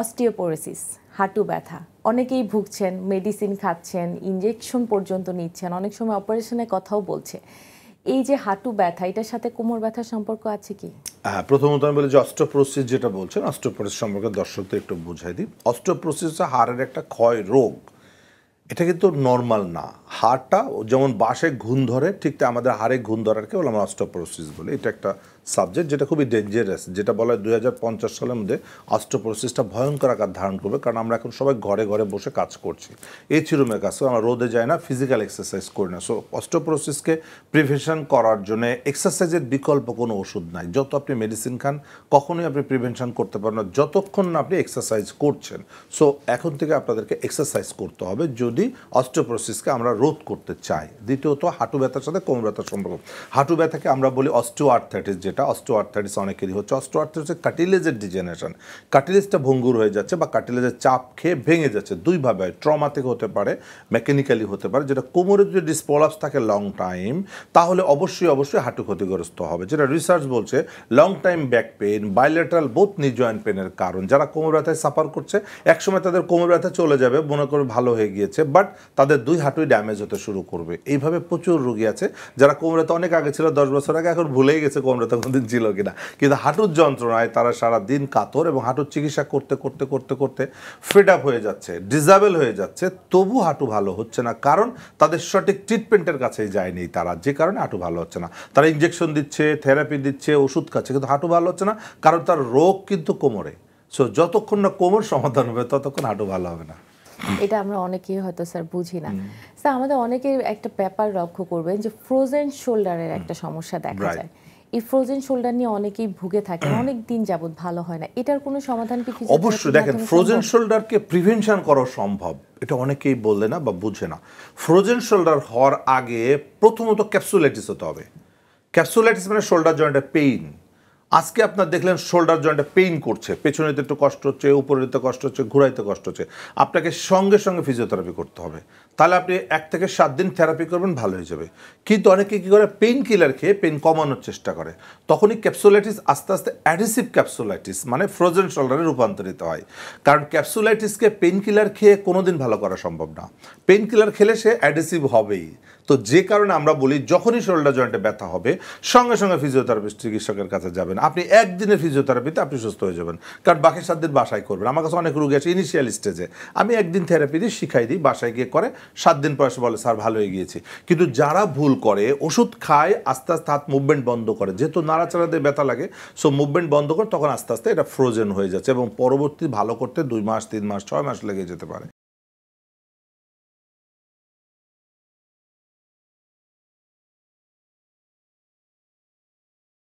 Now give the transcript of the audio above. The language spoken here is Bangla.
অস্টিওপোরোসিস, হাঁটু ব্যথা, অনেকেই ভুগছেন, মেডিসিন খাচ্ছেন, ইনজেকশন পর্যন্ত নিচ্ছেন, অনেক সময় অপারেশনের কথাও বলছে। এই যে হাঁটু ব্যথা, এটার সাথে কোমর ব্যথার সম্পর্ক আছে কি? হ্যাঁ, প্রথমত আমি বলি যে অস্টিওপোরোসিস যেটা বলছেন, অস্টিওপোরোসিস সম্পর্কে দর্শকদের একটু বুঝাই দিই। অস্টিওপোরোসিস হাড়ের একটা ক্ষয় রোগ। এটা কিন্তু নর্মাল না। হাড়টা যেমন বাঁশে ঘুণ ধরে, ঠিক আমাদের হাড়ে ঘুণ ধরার কেবল আমরা অস্টিওপোরোসিস বলি। এটা একটা সাবজেক্ট যেটা খুবই ডেঞ্জারাস, যেটা বলা হয় 2050 সালের মধ্যে অস্টিওপোরোসিসটা ভয়ঙ্কর আকার ধারণ করবে, কারণ আমরা এখন সবাই ঘরে ঘরে বসে কাজ করছি, এসি রুমে কাজ করি, আমরা রোদে যাই না, ফিজিক্যাল এক্সারসাইজ করি না। সো অস্টিওপোরোসিসকে প্রিভেনশন করার জন্য এক্সারসাইজের বিকল্প কোনো ওষুধ নাই। যত আপনি মেডিসিন খান কখনোই আপনি প্রিভেনশন করতে পারেন না যতক্ষণ না আপনি এক্সারসাইজ করছেন। সো এখন থেকে আপনাদেরকে এক্সারসাইজ করতে হবে যদি অস্টিওপোরোসিসকে আমরা রোধ করতে চাই। দ্বিতীয়ত হাঁটু ব্যথার সাথে কোমর ব্যথার সম্পর্ক। হাঁটু ব্যথাকে আমরা বলি অস্টিওআর্থাইটিস, যেটা অস্টিওআর্থাইটিস অনেকেরই হচ্ছে। অস্টিওআর্থাইটিস হচ্ছে কার্টিলেজের ডিজেনারেশন, কার্টিলেজটা ভঙ্গুর হয়ে যাচ্ছে বা কার্টিলেজের চাপ খেয়ে ভেঙে যাচ্ছে। দুইভাবে হয়, ট্রমা থেকে হতে পারে, মেকানিক্যালি হতে পারে। যেটা কোমরে যদি ডিসপ্রলাপস থাকে লং টাইম, তাহলে অবশ্যই হাঁটু ক্ষতিগ্রস্ত হবে। যেটা রিসার্চ বলছে long time back pain, bilateral both নি জয়েন্ট পেনের কারণ। যারা কোমর ব্যথায় সাফার করছে, একসময় তাদের কোমর ব্যথা চলে যাবে, মনে করে ভালো হয়ে গিয়েছে, বাট তাদের দুই হাঁটুই ড্যামেজ হতে শুরু করবে। এইভাবে প্রচুর রোগী আছে যারা কোমর ব্যথা অনেক আগে ছিল, 10 বছর আগে, এখন ভুলেই গেছে কোমর ব্যথা কোনদিন ছিল কিনা, কিন্তু হাঁটুর যন্ত্রণায় তারা সারা দিন কাতর এবং হাঁটুর চিকিৎসা করতে করতে করতে করতে ফেড আপ হয়ে যাচ্ছে, ডিসেবল হয়ে যাচ্ছে, তবু হাঁটু ভালো হচ্ছে না, কারণ তাদের সঠিক ট্রিটমেন্টের কাছেই যায়নি তারা, যে কারণে হাঁটু ভালো হচ্ছে না। তারা ইনজেকশন দিচ্ছে, থেরাপি দিচ্ছে, ওষুধ খাচ্ছে, কিন্তু হাঁটু ভালো হচ্ছে না, কারণ তার রোগ কিন্তু কোমরে। সো যতক্ষণ না কোমর সমাধান হবে ততক্ষণ হাঁটু ভালো হবে না। এটা আমরা অনেকেই হয়তো স্যার বুঝি না। স্যার আমাদের অনেকে একটা ব্যাপার লক্ষ্য করবেন যে ফ্রোজেন শোল্ডারের একটা সমস্যা দেখা যায়। এই ফ্রোজেন শোল্ডার নিয়ে অনেকেই ভুগে থাকেন, অনেক দিন যাবত ভালো হয় না। এটার কোনো সমাধান কি? অবশ্যই দেখেন, ফ্রোজেন শোল্ডারকে প্রিভেনশন করা সম্ভব, এটা অনেকেই বললে না বা বুঝে না। ফ্রোজেন শোল্ডার হওয়ার আগে প্রথমত ক্যাপসুলাইটিস হতে হবে। ক্যাপসুলাইটিস মানে শোল্ডার জয়েন্টের পেইন। আজকে আপনার দেখলেন শোল্ডার জয়েন্টে পেইন করছে, পেছনেতে একটু কষ্ট হচ্ছে, উপরেতে কষ্ট হচ্ছে, ঘুরাইতে কষ্ট হচ্ছে, আপনাকে সঙ্গে সঙ্গে ফিজিওথেরাপি করতে হবে। তাহলে আপনি 1 থেকে 7 দিন থেরাপি করবেন, ভালো হয়ে যাবে। কিন্তু অনেকে কী করে, পেইন কিলার খেয়ে পেইন কমানোর চেষ্টা করে, তখনই ক্যাপসুলাইটিস আস্তে আস্তে অ্যাডিসিভ ক্যাপসুলাইটিস মানে ফ্রোজেন শোল্ডারে রূপান্তরিত হয়। কারণ ক্যাপসুলাইটিসকে পেইন কিলার খেয়ে কোনো দিন ভালো করা সম্ভব না, পেইন কিলার খেলে সে অ্যাডিসিভ হবেই। তো যে কারণে আমরা বলি যখনই শোল্ডার জয়েন্টে ব্যথা হবে সঙ্গে সঙ্গে ফিজিওথেরাপিস্ট চিকিৎসকের কাছে যাবেন। আপনি একদিনের ফিজিওথেরাপিতে আপনি সুস্থ হয়ে যাবেন, কারণ বাকি 7 দিন বাসায় করবেন। আমার কাছে অনেক রোগী আছে ইনিশিয়াল স্টেজে, আমি একদিন থেরাপি দিই, শিখাই দিই, বাসায় গিয়ে করে, 7 দিন পর এসে বলে স্যার ভালো হয়ে গিয়েছি। কিন্তু যারা ভুল করে, ওষুধ খায়, আস্তে আস্তে হাত মুভমেন্ট বন্ধ করে, যেহেতু নাড়াচাড়া দিয়ে ব্যথা লাগে, সো মুভমেন্ট বন্ধ করে, তখন আস্তে আস্তে এটা ফ্রোজেন হয়ে যাচ্ছে এবং পরবর্তী ভালো করতে 2 মাস, 3 মাস, 6 মাস লেগে যেতে পারে।